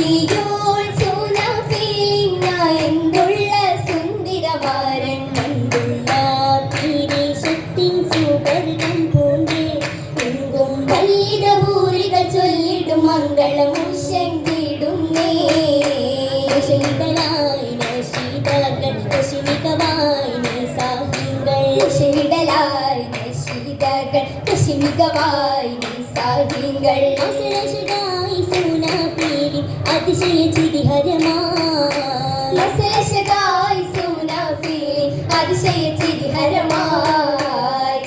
ഈയോൾ Sona feeling എന്തുള്ള സുന്ദരമാരൻ കണ്ടുള്ള പീരേശത്തിൻ സുവർഗം പൂണ്ടേ എങ്കും വല്ലിട ചൊല്ലിടും മംഗളം ഉശങ്കിടുന്നേ ശീതലായി നശീതകൾ കശിമികവായി സാഹിങ്ങൾ ശീതലായി നശീതകൾ കശിമികവായി സാഹിങ്ങൾ അസലശകായി സോനാ പീലി അതിശയ ചിരിഹരമായി അസലശകായി സോനാ പീലി അതിശയ ചിരിഹരമായി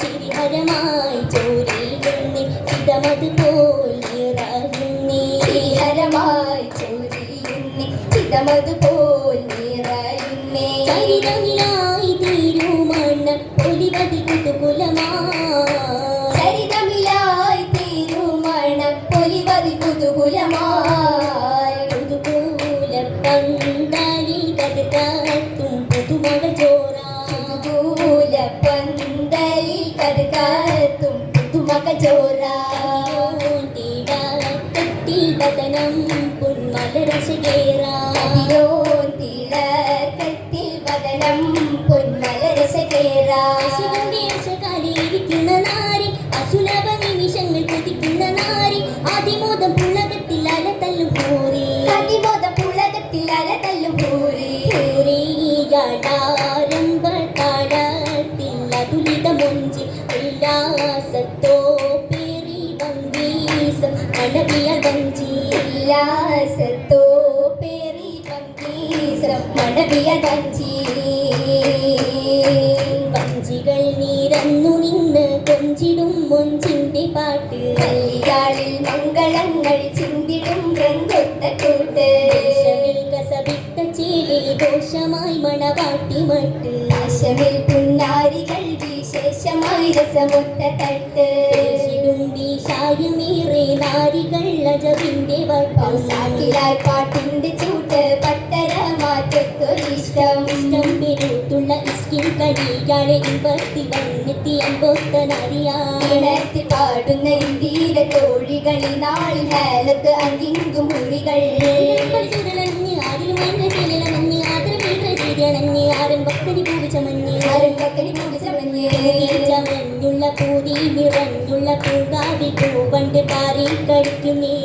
ചിരിഹരമായി ചോരിയുന്നേ ചിതമത് പോൽ നിറയുന്നേ ചിരിഹരമായി ചോരിയുന്നേ ചിതമത് പോൽ നിറയുന്നേ ചരിതമിലായി തീരുമണ്ണ ഒലിവതി കുതുകുലമായി ചരിതമിലായി തീരുമണ്ണ ഒലിവതി കുതുകുലമായി കുതുകൂല പന്തലിൽ കതുകാത്തും പുതുമകൾ ചോറാ കുതുകൂല പന്തലിൽ കതുകാത്തും പുതുമകൾ ചോറാ തിടക്കത്തിൽ വദനം പൊന്മലരസകേറാ തിടക്കത്തിൽ വദനം പൊന്മലരസകേറാ ശിവന്ദേശകാലിയിരിക്കുന്ന നാരി അസുലഭ നിമിഷങ്ങൾ കൊതിക്കുന്ന നാരി അതിമോദം പുളകത്തിൽ അലതല്ലും പൂരി അതിമോദം പുളകത്തിൽ അലതല്ലും പൂരി പൂരിയാടാരംഭ താടത്തിൽ അതുലിത മൊഞ്ചി ഉല്ലാസത്തോ പേരി വങ്കീസം മണവിയൽ വഞ്ചി ഉല്ലാസത്തോ പേരി വങ്കീസം മണവിയൽ വഞ്ചി വഞ്ചികൾ നിരന്നു നിന്ന് കൊഞ്ചിടും മൊഞ്ചിന്റെ പാട്ട് കല്യാളിൽ മംഗളങ്ങൾ ചിന്തിടും രംഗൊത്ത കൂട്ട് കസവിട്ട ചേലിൽ ഘോഷമായി മണവാട്ടി മട്ട് ആശമിൽ പുന്നാരികൾ വിശേഷമായി രസമൊത്ത തട്ട് ായുമേറെ നാരികൾ അജവിന്റെ വട്ടാക്കിലായി പാട്ടിന്റെ ചൂട്ട് പട്ടര മാറ്റത്തൊരിഷ്ടം ഇഷ്ടം പെരുത്തുള്ള ഇഷ്കിൻ കളിയാളെ ഇമ്പത്തിൽ വന്നെത്തി അമ്പൊത്ത നാരിയാണത്തി പാടുന്ന ഇന്ത്യയില തോഴികളിൽ നാളിൽ ഹേലത്ത് അങ്കിങ്കും മുറികൾ ചുരളഞ്ഞ് ആരിലും ചിലളഞ്ഞ് ആദരവീണഞ്ഞ് ആരംഭക്കരി പൂവിച്ചമഞ്ഞ് ആരംഭക്കരി പൂവിച്ചമഞ്ഞ് ചമഞ്ഞുള്ള പൂതി നിറഞ്ഞുള്ള പൂങ്കാവിൽ പൂവണ്ട് പാറി കളിക്കുന്നേ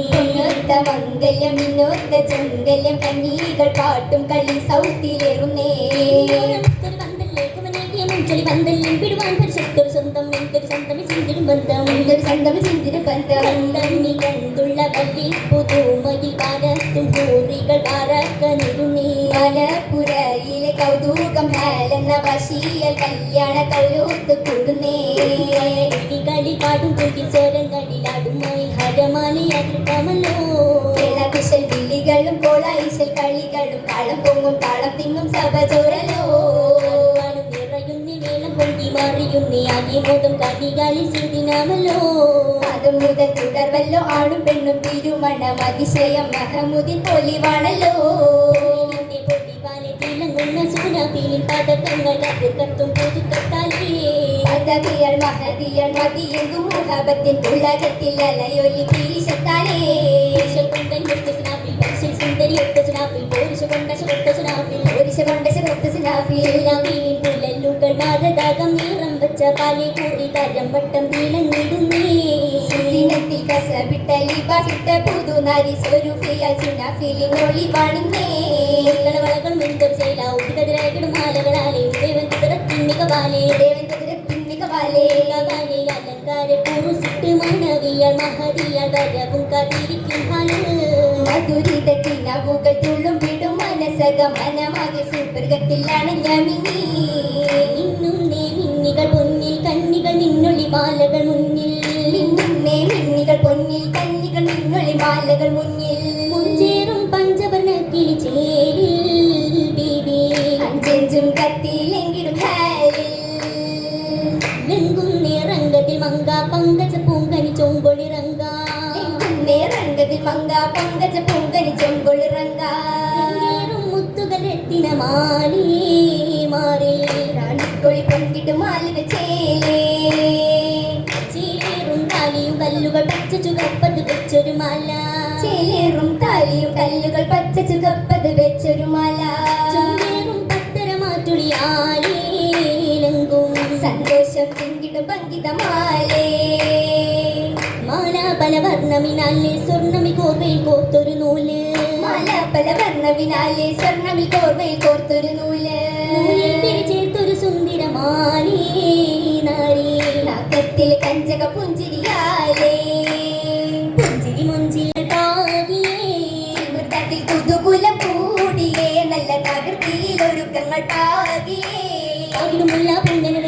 മംഗല്യം ഇന്നൊത്ത ചങ്കല്യം കണ്ണീകൾ പാട്ടും കളി സൗത്തിലേറുന്നേ മുഞ്ചൊലി പന്തല്യം പിടുവാൻ പരിശത്തൊരു സ്വന്തം എന്തൊരു സ്വന്തം ചിന്തിരും ബന്ധം എന്തൊരു സ്വന്തം ചിന്തിരും ബന്ധം കണ്ണി കണ്ടുള്ള വല്ലി പുതുമയിൽ പാരത്തും പൂറികൾ പാറക്കനിരുന്നേ മലപ്പുരയിലെ കൗതുകം ഹേലെന്ന വശീയൽ കല്യാണ കൗലോത്ത് കൂടുന്നേ കളികളിൽ പാടും പൂകിൽ സ്വരങ്ങളിലാടും മയിൽ ഹരമാലയാകൃപ്പമല്ലോ കുശൽ വിളികളും കോളായിശൽ കളികളും താളം പൊങ്ങും താളം തിങ്ങും സഭ ചോരലോ മാറിയുന്നേ ആദ്യമോദം കനികാലിൽ ചെയ്തിനാമല്ലോ അതും മുതൽ തുടർവല്ലോ ആണും പെണ്ണും തിരുമണം അതിശയം മഹമുദിൻ പൊലിവാണല്ലോ തിളങ്ങുന്ന സൂനാഫീലിൻ പതക്കങ്ങൾ കത്തും പുതുക്കത്താലേ പദവിയൽ മഹതിയൽ മതിയെങ്കും മുഹബത്തിൻ പുളകത്തിൽ അലയൊലി പീശത്താലേ കൊണ്ടൻ മുത്തുനാഫിൽ പരിശൽ സുന്ദരി ഒത്തനാഫിൽ പോരിശ കൊണ്ട ശൊത്തനാഫിൽ പോരിശ കൊണ്ട ശൊത്തനാഫിൽ പുലല്ലുകൾ മാതദാകം നീളം വെച്ച പാലി കൂറി തരം വട്ടം തിളങ്ങിടുന്നേ സുദിനത്തിൽ കസവിട്ടലി ബഹിട്ട പുതുനാരി സ്വരൂപിയാൽ സുനാഫിലിൻ ഒളി വാണുന്നേ വളകളും എന്തൊരു ചെയ്ല ഉദികതിരായിടും മാലകളാലേ ദേവൻ കുതിരത്തിൻ മികവാലേ ദേവൻ കുതിരത്തിൻ മികവാലേ കവാലേ അലങ്കാര കുറുസിട്ട് മണവിയാൽ മഹതിയാൽ വരവും കാത്തിരിക്കും ഹാല് മധുരിതത്തിനവുകൾ തുള്ളും വിടും മനസക മനമാകെ സുപ്രകത്തിലാണ് ഞമിനി നിന്നുന്നേ മിന്നികൾ പൊന്നിൽ കണ്ണികൾ മിന്നൊളി മാലകൾ മുന്നിൽ നിന്നുന്നേ മിന്നികൾ പൊന്നിൽ കണ്ണികൾ മിന്നൊളി മാലകൾ മുന്നിൽ മുഞ്ചേറും പഞ്ചവർണ്ണ കിളിച്ചേരിൽ ബീബി അഞ്ചെഞ്ചും കത്തിയിലെങ്കിലും ഹാലിൽ ലെങ്കുന്നേ രംഗത്തിൽ മങ്ക പങ്കജ പൂങ്കനി ചൊങ്കൊളി രംഗ ലെങ്കുന്നേ രംഗത്തിൽ മങ്ക പങ്കജ പൂങ്കനി ചൊങ്കൊളി രംഗ മുത്തുകൾ എത്തിന മാലി മാറിൽ റാണിക്കൊളി കൊണ്ടിട്ട് മാലിക ചേലേ ചേലേറും താലിയും കല്ലുകൾ പച്ച ചുകപ്പത് വെച്ചൊരു മാല ചേലേറും താലിയും കല്ലുകൾ പച്ച ചുകപ്പത് വെച്ചൊരു മാല ചുണ്ടേറും പത്തരമാറ്റുളിയാലേലങ്കും സന്തോഷം പിങ്കിടും പങ്കിതമാലേ മാല പല വർണ്ണമിനാലെ സ്വർണ്ണമി കോർവയിൽ കോർത്തൊരു നൂല് മാല പല വർണ്ണവിനാലെ സ്വർണ്ണമിൽ കോർവയിൽ കോർത്തൊരു നൂല് നൂലിൽ പിരിച്ചേർത്തൊരു സുന്ദരമാലേ നാരി നാക്കത്തിൽ കഞ്ചക പുഞ്ചിരിയാലേ പുഞ്ചിരി മുഞ്ചിൽ പാകിയേ വൃത്തത്തിൽ കുതുകുലം കൂടിയേ നല്ല തകൃതിയിൽ ഒരുക്കങ്ങൾ പാകിയേ അവിടുമുള്ള പുണ്ടനത